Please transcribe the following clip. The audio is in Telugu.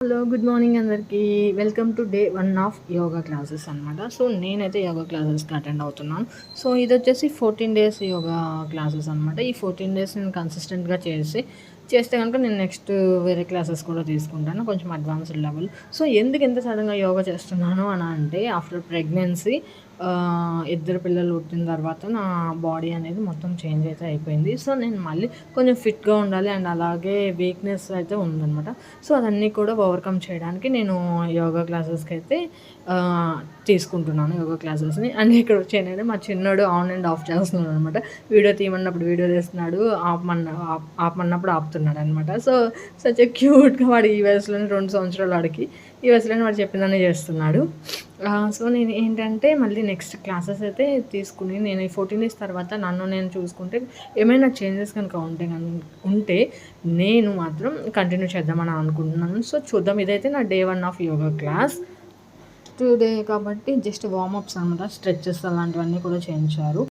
హలో గుడ్ మార్నింగ్ అందరికీ. Welcome to day 1 of yoga classes అనమాట. సో నేనైతే యోగా క్లాసెస్కి అటెండ్ అవుతున్నాను. సో ఇది వచ్చేసి 14 డేస్ యోగా క్లాసెస్ అనమాట. ఈ 14 డేస్ నేను కన్సిస్టెంట్గా చేస్తే కనుక నేను నెక్స్ట్ వేరే క్లాసెస్ కూడా తీసుకుంటాను, కొంచెం అడ్వాన్స్డ్ లెవెల్. సో ఎందుకు ఎంత సడన్గా యోగా చేస్తున్నాను అని అంటే, ఆఫ్టర్ ప్రెగ్నెన్సీ ఇద్దరు పిల్లలు పుట్టిన తర్వాత నా బాడీ అనేది మొత్తం చేంజ్ అయితే అయిపోయింది. సో నేను మళ్ళీ కొంచెం ఫిట్గా ఉండాలి అండ్ అలాగే వీక్నెస్ అయితే ఉందనమాట. సో అదన్నీ కూడా ఓవర్కమ్ చేయడానికి నేను యోగా క్లాసెస్కి అయితే తీసుకుంటున్నాను యోగా క్లాసెస్ని. అండ్ ఇక్కడ వచ్చేయండి, మా చిన్నోడు ఆన్ అండ్ ఆఫ్ చేస్తున్నాడు అనమాట. వీడియో తీయమన్నప్పుడు వీడియో తీస్తున్నాడు, ఆపమన్నప్పుడు ఆపుతున్నాడు అనమాట. సో సచ్ ఏ క్యూట్గా వాడు ఈ వయసులోనే 2 సంవత్సరాలు వాడికి, ఈ వయసులోనే వాడు చెప్పిందని చేస్తున్నాడు. సో నేను ఏంటంటే మళ్ళీ నెక్స్ట్ క్లాసెస్ అయితే తీసుకుని నేను ఈ 14 డేస్ తర్వాత నన్ను నేను చూసుకుంటే ఏమైనా చేంజెస్ కనుక ఉంటే నేను మాత్రం కంటిన్యూ చేద్దామని అనుకుంటున్నాను. సో చూద్దాం. ఇదైతే నా day 1 of yoga class. Today కాబట్టి జస్ట్ వార్మప్స్ అనమాట, స్ట్రెచెస్ అలాంటివన్నీ కూడా చేయించారు.